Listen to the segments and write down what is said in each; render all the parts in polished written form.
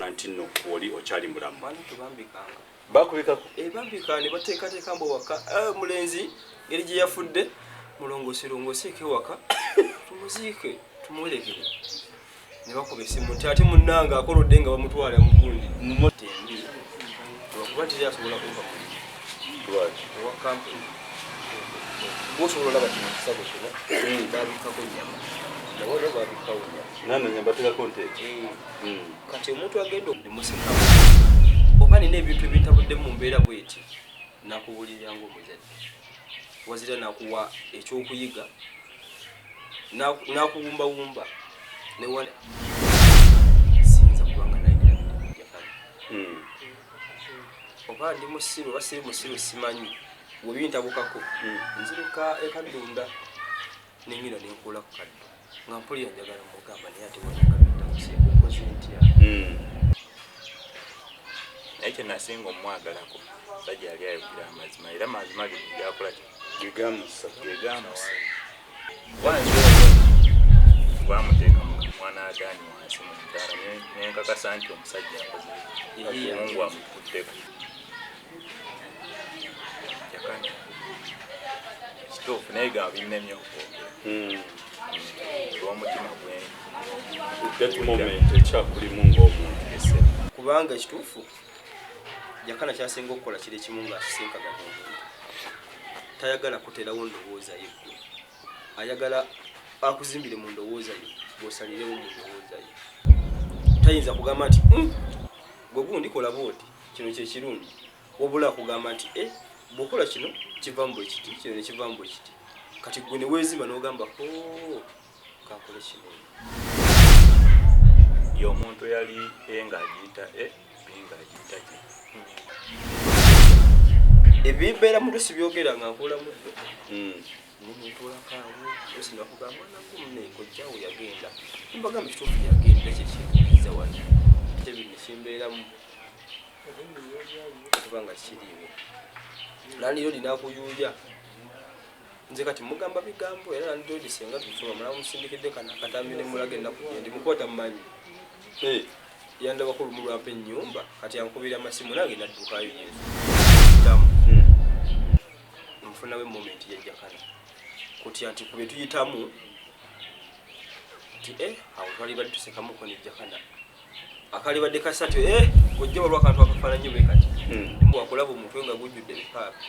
kumanya nti nno oli okyali mulamu. Bakubikako. Bambika ne bateekateeka mbo waka mulenzi ngeri gye yafudde mulongoosirongooseeko ewaka tumuziike tumulekere. Ne bakuba essimu nti ate munnanga akolodde nga bamutwala mu gundi tembi lwakuba teri asobola kuva owa kampuni gwosobola olaba kino kisabo kino babikako nnyama nabona babikawo nana nyamba tekako nteeka kati omuntu agenda okumusekamu oba nina ebintu ebitabudde mu mbeera bweti nakubulirira ng'omuzadde wazira nakuwa ekyokuyiga nakuwumbawumba newa sinza kubanga nayingira Jakana oba ndi musiru oba siri musiru simanyi webintabukako nziruka ekadunda nenyina nenkola ku kaddu nga mpulira njagala mugamba naye ate wanakabitakusekokoze ntya naye kye nasinga omwagalako sajja yali ayogera amazima era amazima gakola gegamusa bamuteeka mwana agaani wansi mu ntaala nenkakasa nti omusajja akoze omungu amukutteko Jakana kituufu naye gaba binnemye okwogera olw'omutima that moment ekyakulimu ng'omuntu kubanga ekituufu Jakana kyasinga okukola kiri kimu ng'akisinkagana omuntu tayagala kuterawo ndowooza ye ayagala akuzimbire mu ndowooza ye bw'osalirewo mu ndowooza ye tayinza kugamba nti gwe gundi kola bwoti kino kyekirungi wabula akugamba nti bw'okola kino kiva mu bwekiti kino ne kiva mu bwekiti kati gwe ne weezimba n'ogamba kankole kino ye omuntu yali ng'agiyita ng'agiyita ki ebibeera mu lusi byogera nga nkola muddo nimutulakaawo osi nakugamba nakumneeko jjawo yagenda mbagamba ekituufu yagenda kyekiza wano tebinne kimbeeramu kubanga kiriiwo landiroodi nakuyuuya nze kati mugamba bigambo era landiroodi senga tusoba mulamu musindikidde kana akatambi ne mulaga ennaku gyendi mukwata mumanyi yandabako olumu lwampa ennyumba kati yankubira amasimu nange naddukayo yesu tamu nfunawo emomenti ya Jakana kutya nti kube tuyitamu nti awo twali badde tusekamuko ne Jakana akali badde kasatu gojja walwa akantu akafaananyi bwe kati mbu akulaba omutwe nga gujjudde ebipaapi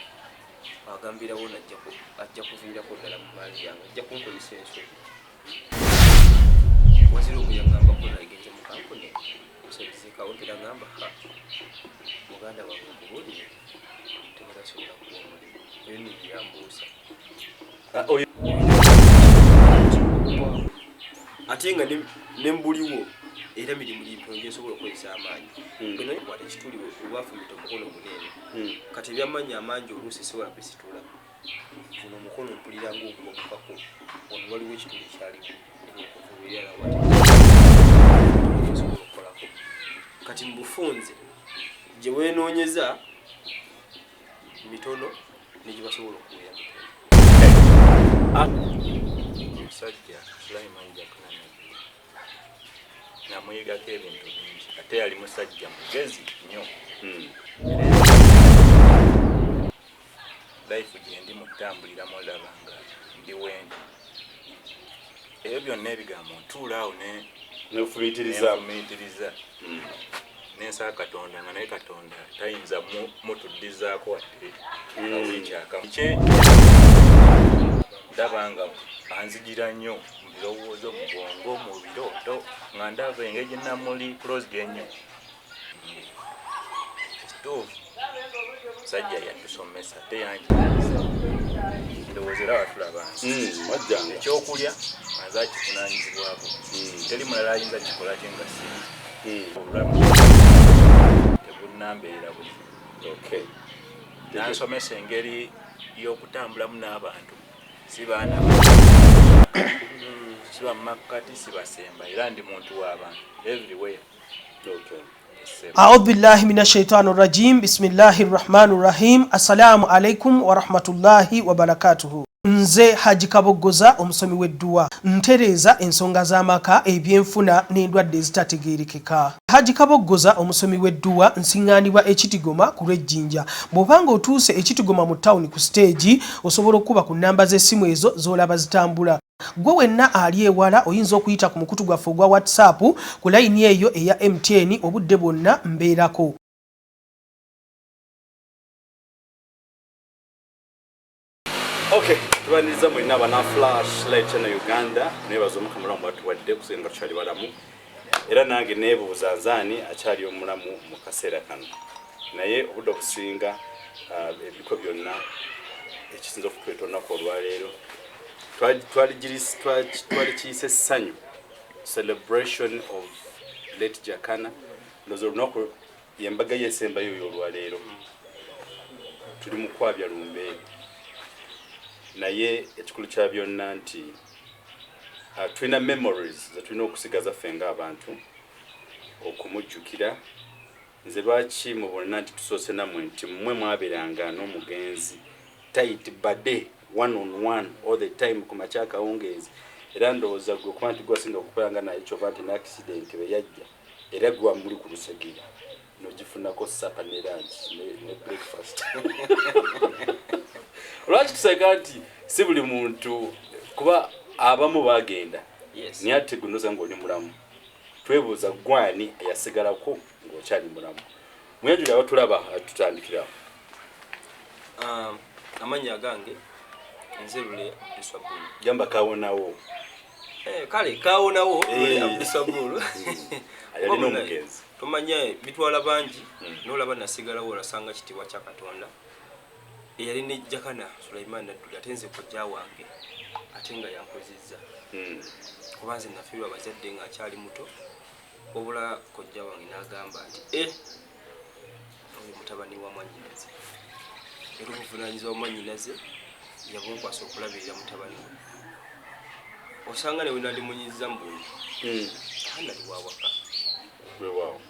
agambirawo ajja kuviirako ddala mu maali yange ajja kunkozesa ensobi wazira omuyagambako nagenze mu kampuni omusabizikawo ntera ngamba muganda wange okubuulire tebatasobola kuwa omulimu eyo niyambuusa ate nga nembuliwo era mirimu limponje nsobola okukozesa amaanyi bwenakwata ekituli obwafumita omukono munene kati ebyamaanyi amangi oluusi siwala kwisitula guno omukono mpulira ngaogwomukako ono waliwo ekituli ekyaliwo osobola okukolako kati mu bufunze gye weenoonyeza mitono ne gye basobola okuwera omusajja Suliman Jakana namuyigako ebintu bingi ate yali musajja mugezi nnyo life gye ndi mutambuliramu olaba nga ndi wendi ebyo byonna ebigambo ntuulaawo nefumiitiriza n'ensaba Katonda nga naye Katonda tayinza mutuddizaako wadde awulikyakamu kye ndaba nga anzigira nnyo mu birowoozo mu bwongo mu birooto nga ndaba engeri gye namuli close ennyo ekituufu musajja yatusomesa teyanjiriza ndowooza era watulaba ekyokulya anza akivunaanyizibwako teri mulala ayinza kikola kye nga sinzi obulamu tebunnambeera buli nansomesa engeri y'okutambulamu n'abantu si baana si bamakati si basemba era ndi muntu w'abantu everywhere أعوذ بالله من الشيطان الرجيم بسم الله الرحمن الرحيم السلام عليكم ورحمة الله وبركاته Nze Haji Kaboggoza omusomi w'edduwa ntereeza ensonga z'amaka ebyenfuna n'endwadde ezitategeerekeka. Haji Kaboggoza omusomi w'edduwa nsiŋŋaanibwa ekitigoma ku lw'ejjinja. Bw'obanga otuuse ekitigoma mu ttawuni ku siteegi osobola okuba ku nnamba z'essimu ezo z'olaba zitambula. Gwe wenna ali ewala oyinza okuyita ku mukutu gwaffe ogwa WhatsApp ku layini eyo eya MTN obudde bwonna mbeerako. Okay, tubaniriza mulina abana Flashlight channel Uganda nebazo mukamulamu batuwadde kusenga tukyali balamu era nange nebuuza nzaani akyali omulamu mu kaseera kano naye obudde okusinga ebiko byonna ekisinza okutweta olunaku olwaleero twali kiyise essanyu celebration of late Jakana ndoza olunaku yembaga yesembayo olwaleero tuli mu kwabya lumbeeri naye ekikulu kya byonna nti tulina memories zetulina okusigaza ffe ng'abantu okumujjukira. Nze lwaki mubona nti tusoose nammwe nti mmwe mwabeeranga n'omugenzi tight bade one on one all the time ku makya akawungeezi era ndowooza gwe okuba nti gwasinga okukolanga naye kyova nti n'accident bwe yajja era gwa muli ku lusegera nogifunako sapa ne lunch ne breakfast. Lwaki tuseka nti si buli muntu kuba abamu bagenda naye ate gunoza ng'oli mulamu twebuuza gwani eyasigalako ng'okyali mulamu. Mwenjuli abatulaba tutandikirawo. Amanya gange nze Lule Abdisabulu jamba kawonawo kale kawonawo Lule Abdisabulu ayalina omugenzi tumanya bitwala bangi n'olaba nasigalawo olasanga kitiibwa kya Katonda eyali ne Jakana Suliman Naduli ate nze kojja wange ate nga yankozizza kuba nze nafiirwa bazadde nga akyali muto obula kojja wange n'agamba nti oyo mutabani wa mwannyinaze era obuvunaanyizibwa wa mwannyinaze yabunkwasa okulabirira mutabani we osanga ne wena ndimunyizza mbungi nali wawaka weewaawo.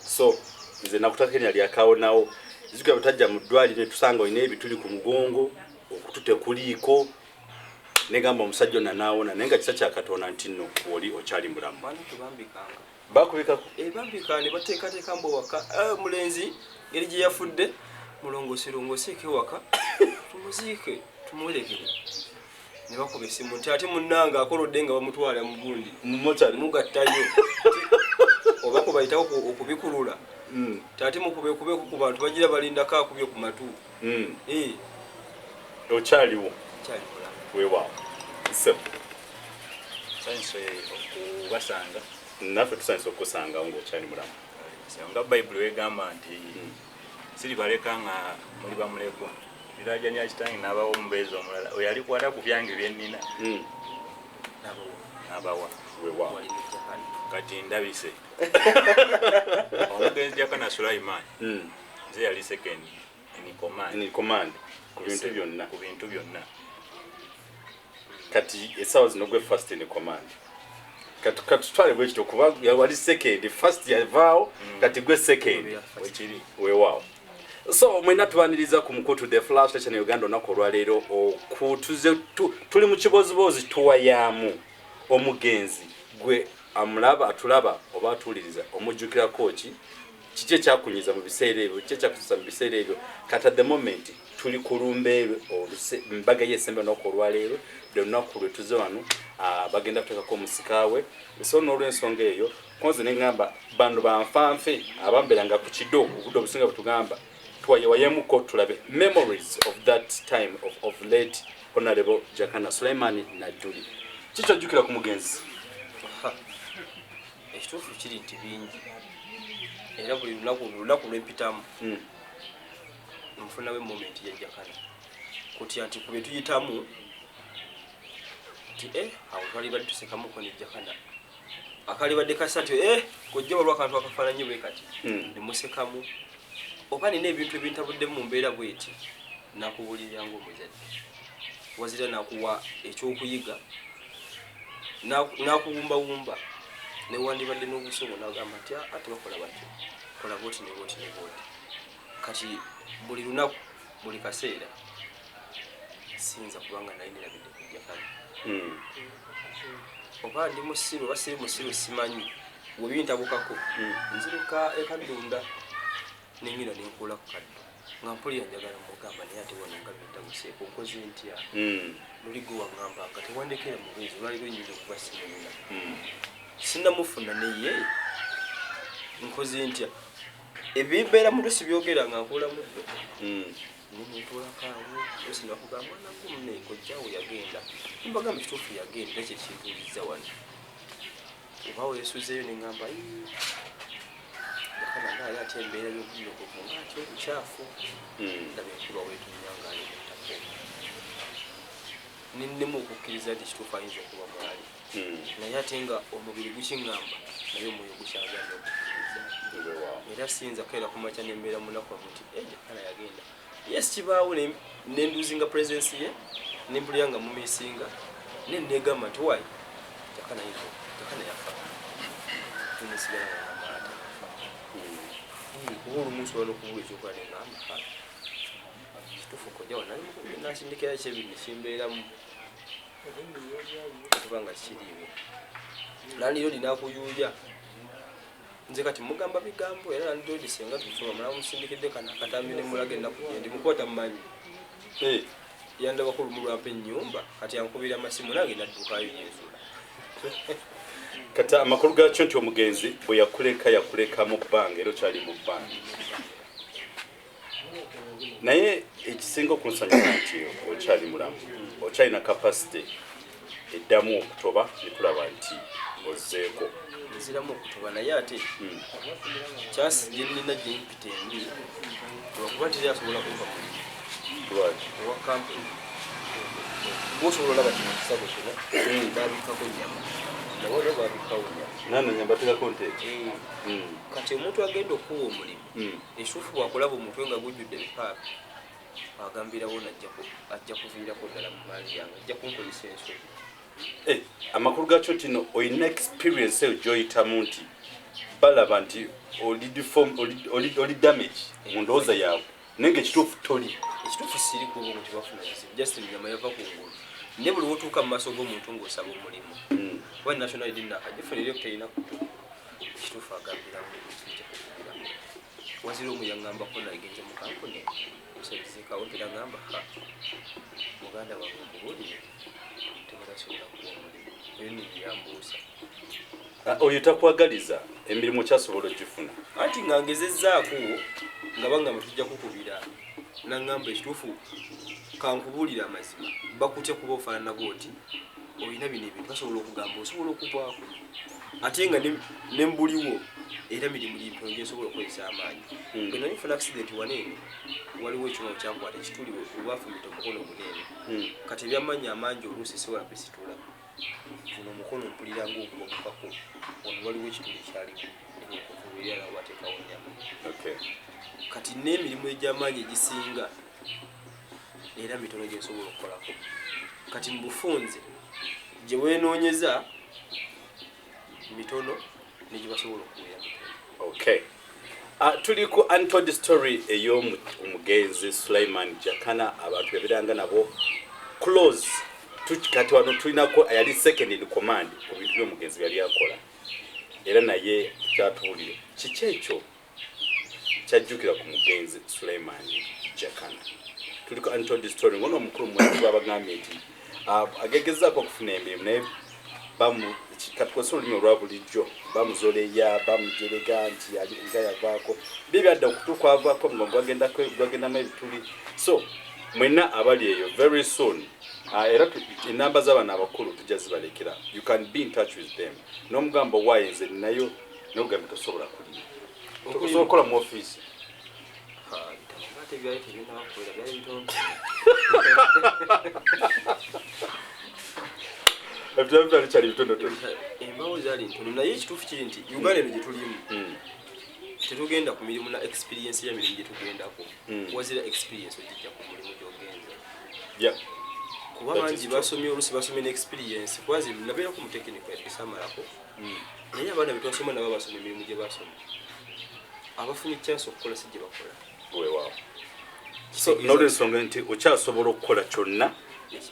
So nze nakutaka erinnya lya kawonawo zikira butajja mu ddwaliro tusanga olina ebituli ku mugongo okutute kuliiko negamba omusajja onna naawona naye nga kisa kya Katonda nti nno oli okyali mulamu. bana tubambikanga bakubikako bambika ne bateekateeka mbo waka mulenzi ngeri gye yafudde mulongoosirongooseeko ewaka tumuziike tumulekere ne bakuba essimu nti ate munnanga akolodde nga bamutwala mu gundi mugattayo oba kubayitawo okubikulula ate mukubekubeku ku bantu bagira balindako akubye ku matu okyaliwo kyali mulamu weewaawo. Science okubasanga naffe tusanyusa okukusangawo ng'okyali mulamu nga Bayibuli wegamba nti siribaleka nga muli bamulekwa birajanya kitange n'abawo omubeezi omulala oyo alikwata ku byange byennina n'abawa weewaawo. kati ndabise omugenzi Jakana Suliman nze yali second in command ku bintu byonna ku bintu byonna kati essaawa zino gwe first in command kati tutwale bwe kityo kuba wali second first yavaawo kati gwe second wekiri weewaawo. So mwena tubaniriza ku mukutu the Flashlight channel Uganda olunaku olwaleero tuli mu kibozibozi tuwayaamu omugenzi gwe amulaba atulaba oba atuwuliriza omujjukirako kiki ekyakunyiza mu biseera ebyo kiki ekyakususa mu biseera ebyo kati at the moment tuli ku lumbeerwe mbaga y'essembe olunaku olwaleero buli lunaku lwe tuze wano bagenda kuteekako omusikaawe so n'olw'ensonga eyo konze ne ngamba bano banfanfe abambeeranga ku kiddo obudde obusinga bwe tugamba twayewayemuko tulabe memories of that time of late Honorable Jakana Suliman Naduli. Kiki ojjukira ku mugenzi? ekituufu kiri nti bingi era buli lunaku lwempitamu nfunawo moment ya Jakana kutya nti ku bye tuyitamu nti awo twali badde tusekamuko ne Jakana akali badde kasati kojja walwa akantu akafaananyi bwe kati ne musekamu oba nina ebintu ebintabuddemu mu mbeera bweti nakubulirira ng'omuzadde wazira nakuwa ekyokuyiga nakuwumbawumba newandibadde n'obusungu nagamba nti ate bakola batyo kola boti ne boti ne boti kati buli lunaku buli kaseera sinza kubanga nali nirabidde ku Jakana oba ndi musiru oba siri musiru simanyi webintabukako nziruka ekadunda nengina nenkuula ku kaddu nga mpulira njagala mugamba naye ate wano nga bintabuseeko nkoze ntya luligo waŋŋamba nga tewandekera mubuuzi olwaliro nyinza okuba simulina sinnamufuna neye nkoze ntya ebibeera muto sibyogera nga nkuula muddo nimutuulakaawo osinakugamba nagumu kojjaawo yagenda mbagamba ekituufu yagenda ekyekintuulizza wano obawo yesuzeeyo neŋŋamba Jakana ngaali ate embeera y'okuyogovu ngaati obukyafu ndaba enkuba weetunnyangaali muttako ninnemu okukkiriza nti ekituufu ayinza okuba mwali naye ate nga omubiri gukiŋŋamba naye omwoyo gukyagaana okukkiriza era siyinza kukeera kumakya nembeera munaku wamu nti Jakana yagenda yes kibaawo nenduzinga presence ye nempulira nga mumisinga nenegamba nti wayi Jakana yafa nesigala ngamaata kuba olumu nsobola n'okubuula ekyokola nengamba kituufu kojjawo nasindikira kyebiri nekimbeeramu okubanga kiriiwo nandiro linakuyuuya nze kati mugamba bigambo era nandiro senga tusoma mala musindikidde kana katambi ne mulaga ennaku ndi mukwata mmanyi yandaba ko lumu lwampa ennyumba kati yankubira amasimu nange naddukayo yensula kata amakulu gakyo nti omugenzi bwe yakuleka mu bbanga era okyali mu bbanga naye ekisinga okunsanyusa nti okyali mulamu okyalina kapasite eddamu okutoba netulaba nti ozzeeko nziramu okutoba naye ate kyasi gyenina gyempita embi olwakuba teri asobola kuva owa kampuni gwosobola olaba kino kisabo kino babikako nyama nawe olwo babikawo nyama nana nyamba tegako nteeka kati omuntu agenda okuwa omulimu ekituufu bwakulaba omutwe nga gujjudde ebipaapi agambirawo ajja kuviirako ddala mu maali yange ajja kunkozesa ensobi amakulu gakyo kino olina experience eyo gyoyitamu nti balaba nti oli damage mu ndowooza yaabwe naye nga ekituufu toli ekituufu siri kuba nti bafuna kizibu just enyama yava ku ngulu naye buli wotuuka mu maaso g'omuntu ng'osaba omulimu kuba national id nakagifunire kuterina kutu ekituufu agambiramu ekijja kukugiramu wazira omu yaŋŋambako nagenze mu kampuni osaizikawo ntera ŋŋamba muganda wange omubuulire tebatasobola kuba omulimu eyo niyambuusa oyo takwagaliza emirimu kyasobola ogifuna anti nga ngezezzaako nga bangamba tujja kukubira naŋŋamba ekituufu kankubuulira amazima bakutya kuba ofaanana bwoti olina bino ebintu basobola okugamba osobola okugwako ate nga nembuliwo era mirimu gyempino gyensobola okukozesa amaanyi bwe nali nfuna accident waneeno waliwo ekyuma kyankwata ekituli olwafumita omukono muneeno kati ebyamaanyi amangi oluusi siwala bisitula guno omukono mpulira ngaogwomukako ono waliwo ekituli ekyaliwo okuvuulyala wateekawo nyama kati n'emirimu egy'amaanyi egisinga era mitono gyensobola okukolako kati mu bufunze gye weenoonyeza mitono negyebasobola okubeera mitono tuli ku untold story ey'omugenzi Suliman Jakana abantu beberanga nabo close kati wano tulinako yali second in command ku bintu by'omugenzi yali akola era naye kyatuwulire kiki ekyo kyajjukira ku mugenzi Suliman Jakana tuli ku untold story ngono omukulu mwenzi babagambye nti agegezaako okufuna emirimu naye katukozesa olulimi olwa bulijjo bamuzoleya bamujerega nti nga yavaako bibyadda okutuuka avaako nga gwagendamu ebituli so mwena abali eyo very soon era enamba z'abaana abakulu tujja zibalekera you can be in touch with them n'omugambo wayenze nayo n'ogambe tosobola kulinya tosobola okukola mu ofiisi embawo zaali ntono naye ekituufu kiri nti Uganda eno gye tulimu tetugenda ku mirimu na experience ya mirimu gye tugendako wazira experience ogijja ku mulimu gy'ogenza kuba bangi basomye oluusi basomye ne experience kwazi nabeerako mu tekiniko yabisamalako naye abaana be twasoma nabo basomye emirimu gye basoma abafunye chance okukola si gye bakola weewaawo so nolwensonga nti okyasobola okukola kyonna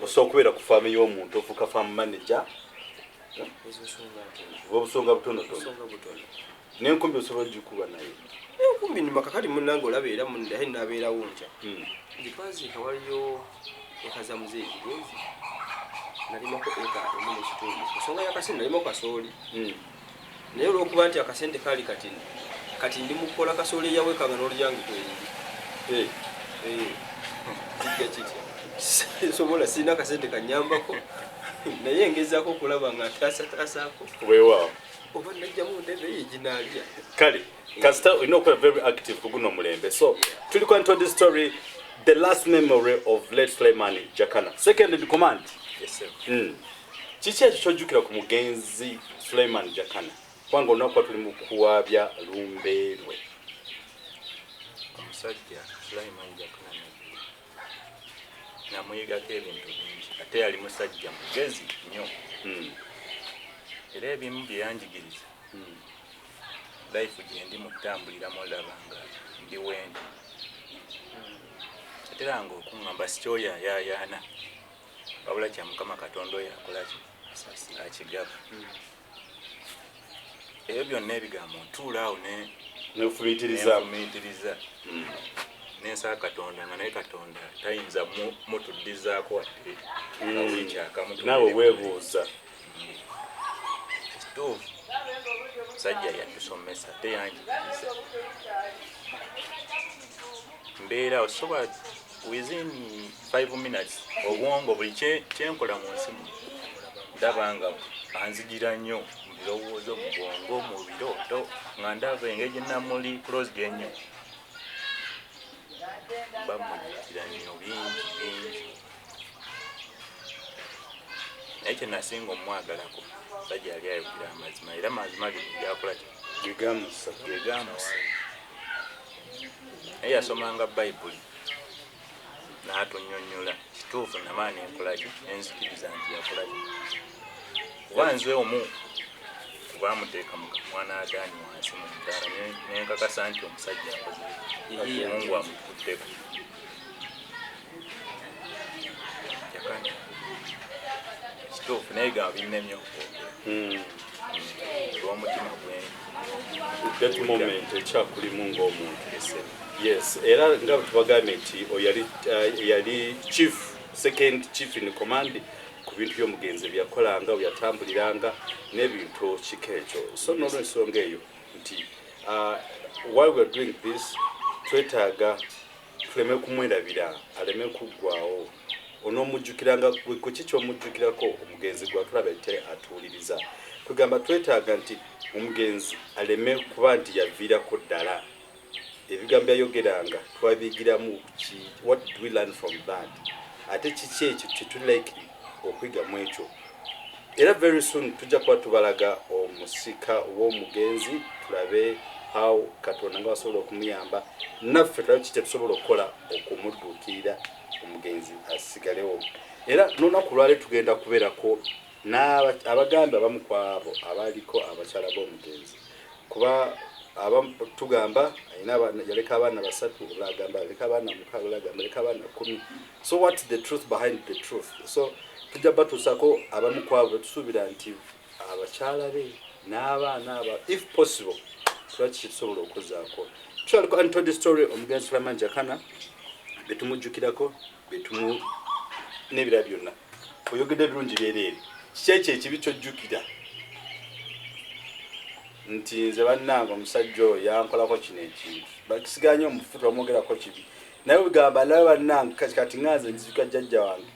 osobola okubeera ku faamu y'omuntu ofuuka faamu manager obusonga butonotono n'enkumbi osobola ogikuba naye enkumbi ni makakali munnange olabeera mundahe nabeerawo nkya gitwaziika waliyo eka za muzeeyi Bugenzi nalimako eka emu n'ekitundu ensonga y'akasente nalimako kasooli naye olw'okuba nti akasente kaali kati ndi mukukola kasooli eyawekanga n'olyange kweri kijja kitya sobola sirina akasente kanyambako naye ngezaako okulaba nga ntaasataasaako weewaawo oba najjamu ndebe yeginaalya kale kasita olina okuba very active ku guno mulembe so tuli ku this story the last memory of late Suliman Jakana second in command. Yes sir. Kiki ekyo kyojjukira ku mugenzi Suliman Jakana kubanga olunaku tuli mu kuwaabya lumbe lwe omusajja Suliman Jakana namuyigako ebintu bingi ate yali musajja mugezi nnyo era ebimu bye yanjigiriza life gye ndi mu kutambuliramu olaba nga ndi wendi ateranga okuŋŋamba sikyoyaayaana wabula kya Mukama Katonda oyo akolaki akigaba ebyo byonna ebigambo ntuula awo nefumiitiriza n'ensaba Katonda nga naye Katonda tayinza mutuddizaako wadde awiki akamu naawe weebuuza ekituufu musajja yatusomesa teyanjigiriza mbeera osobola within 5 minutes obwongo buli kyenkola mu nsi ndaba nga anzigira nnyo mu birowoozo mu bwongo mu birooto nga ndaba engeri gye namuli closed ennyo bamujjukira nnyo bingi naye kye nasinga omwagalako musajja yali ayogera amazima era amazima gakola gegamusa naye yasomanga bayibuli n'atunnyonnyola kituufu namaani enkolaki enzikiriza nti yakolaki kuba nze omu kubamuteeka mwana agaani wansi mu mudaala nenkakasa nti omusajja akoze Mungu amukuddeko Jakana kituufu naye gaba binnemyo okwogera olw'omutima that moment ekyakulimu ng'omuntu yes era nga tubagambye nti yali second chief in command ku bintu by'omugenzi byakolanga byatambuliranga n'ebintu kikeekyo so n'olwensonga eyo nti while we are doing this twetaaga tuleme kumwerabira aleme kuggwawo onoomujjukiranga ku kiki omujjukirako omugenzi gwatulaba ate atuwuliriza kugamba twetaaga nti omugenzi aleme kuba nti yaviirako ddala ebigambo byayogeranga twabigiramu what do we learn from that ate kiki ekyo kyetulike okwigamu ekyo era very soon tujja kuba tubalaga omusika w'omugenzi tulabe how Katonda nga basobola okumuyamba naffe tulabe kiki tusobola okukola okumudduukirira omugenzi asigalewo era n'olunaku lwali tugenda kubeerako abagambi abamu ku abo abaliko abakyala b'omugenzi kuba tugamba yaleka abaana 3 olagamba yaleka abaana 6 olagamba yaleka abaana 10 so what's the truth behind the truth so tujja batuusako abamu ku abo tusuubira nti abakyala be n'abaana if possible tulaki tusobola okuzaako twaliko untold story omugenzi Suliman Jakana betumujjukirako n'ebira byonna oyogedde birungi byereere kiki ekibi kyojjukira nti nze bannanga omusajja oyo yankolako kino ekintu bakisiganye omufuta omwogerako kibi naye bigamba naye bannanga kati nganze nzijukira jjajja wange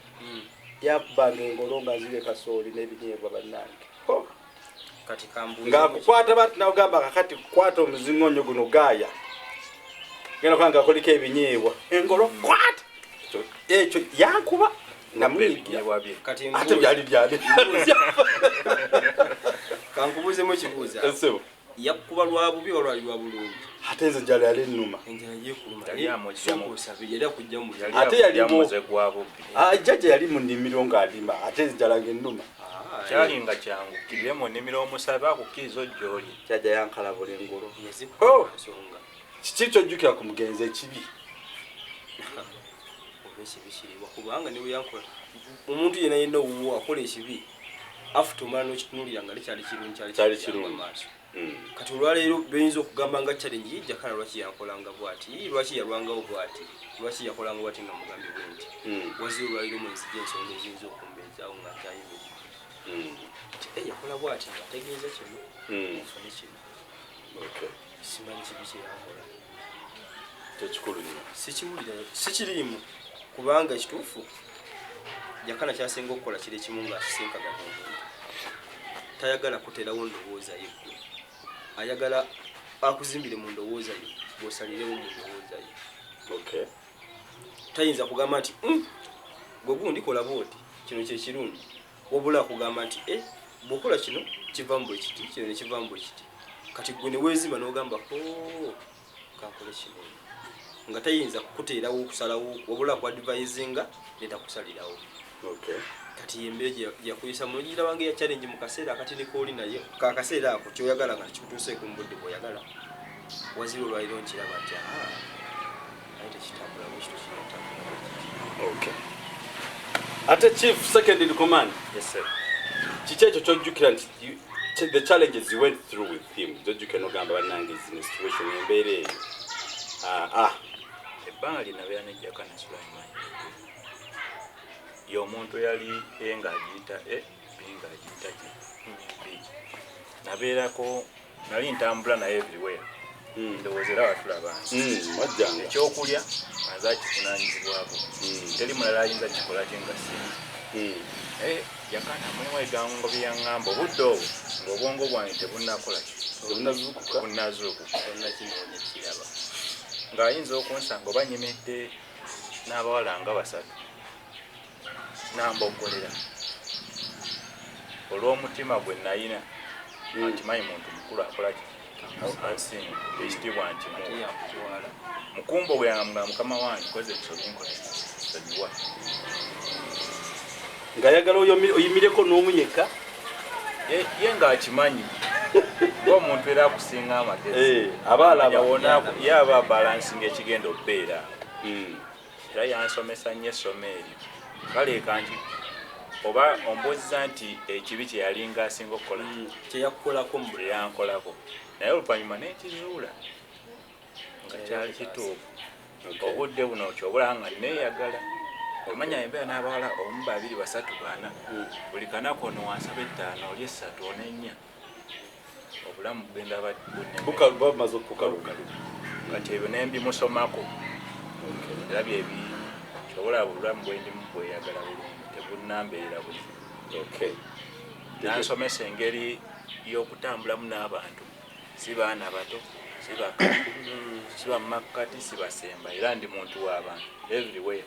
yakubanga engolo nga nzire kasooli n'ebinyeebwa bannange ng'akukwata bati nawugamba kakati kukwata omuzingonyo guno gaaya genda kubanga akoliko ebinyeebwa engolo kwata ekyo yankuba namuyigira ate byali kankubuuzemu ekibuuza yakuba lwa bubi olwali lwa bulungi ate nze njala yali ennuma ate yalimu jjajja yali mu nnimiro ng'alima ate nze njala ng'ennuma kyali nga kyangu kirire mu nnimiro omusabe akukkiriza ojjoli jjajja yankalabula engolo kiki kyojjukira ku mugenzi ekibi ekibi kiriwa kubanga niwe yankola omuntu yena yenda owuwo akola ekibi afuta omala n'okitunulira nga likyali kirungi kyali kirungi maaso kati olwaleero beyinza okugamba nga challenge Jakana lwaki yankolanga bwati lwaki yalwangawo bwati lwaki yakolanga bwati nga mugambi bwe nti wazira olwaleero mwenzija ensonga eziyinza okumbeezaawo nga kyayibiri yakola bwati nga ategeeza kino nfune kino simanyi kibi kyeyakola tekikulu nnyo sikiwulira sikiriimu kubanga ekituufu Jakana kyasinga okukola kiri ekimu ng'akisinkagana omuntu tayagala kuterawo ndowooza yeggwe ayagala akuzimbire mu ndowooza yo bw'osalirewo mu ndowooza yo tayinza kugamba nti gwe gundi kola bwoti kino kyekirungi wabula akugamba nti bw'okola kino kivamu bwe kiti kino ne kivamu bwe kiti kati gwe ne weezima n'ogamba kankole kino nga tayinza kukuteerawo okusalawo wabula akuadvisinga netakusalirawo kati yembeera yakuyisa mugira wange ya challenge mu kaseera akatini kooli naye kakaseera ako kyoyagala nga kikutuuseeko mu budde bw'oyagala wazira olwaliro nkiraba nti naye tekitambula bwekito kinatambula. Ate chief second in command, Yes, sir. kiki ekyo kyojjukira nti the challenges you went through with him zojjukira n'ogamba bannange in a situation embeera eyo ebbanga linabeera ne Jakana Suliman y'omuntu yali ng'agiyita ng'agiyita nabeerako nali ntambula naye everywhere ndowooza era watulaba wajjanga ekyokulya anza kivunaanyizibwako teri mulala ayinza kikola kye nga si Jakana mwewegango byeyaŋŋamba obudde obwo ng'obwongo bwange tebunnakola bunnazuukuka kiraba ng'ayinza okunsanga oba nyimidde n'abawala nga basatu nambogolera olw'omutima gwe nayina nti manyi muntu mukulu akola ansinga ekitiibwa nti mukumbo bwe yangamba mukama wange koze ebisobi nkole ogiwa ng'ayagala oyimireko n'omunyeka ye ng'akimanyi ng'omuntu era akusinga amagezi yaba balansinga ekigenda okubeera era yansomesa nnyo essomo eryo kaleeka nti oba ombuuziza nti ekibi kye yalinga asinga okukola kyeyakukolako buli yankolako naye oluvannyuma n'ekizuula nga kyali kituufu obudde buno kyobulaba nga neeyagala omanya embeera n'abawala omu babiri basatu bana buli kanaku ono wansaba ettaano oli essatu ono ennya obulamu bugenda bamaze okukaluka kati ebyo nembimusomako era byebi kyobola obulamu bwendimu bweyagala bulungi tebunnambeera buli nansomesa engeri y'okutambulamu n'abantu si baana bato si bakulu si bamakkati si basemba era ndi muntu w'abantu everywhere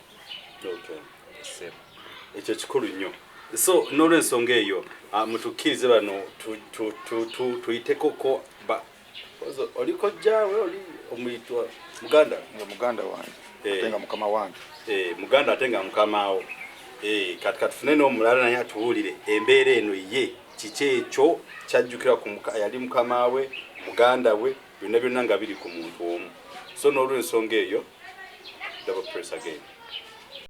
ekyo kikulu nnyo so n'olwensonga eyo mutukkirize bano tuyitekoko oliko jjaawe oli omuyitwa muganda wange ate nga mukama wange muganda ate nga mukamaawo kati katufune n'omulala naye atuwulire embeera eno ye kiki ekyo kyajjukira yali mukamaawe muganda we byonna byonna nga biri ku muntu omu so n'olwensonga eyo double press again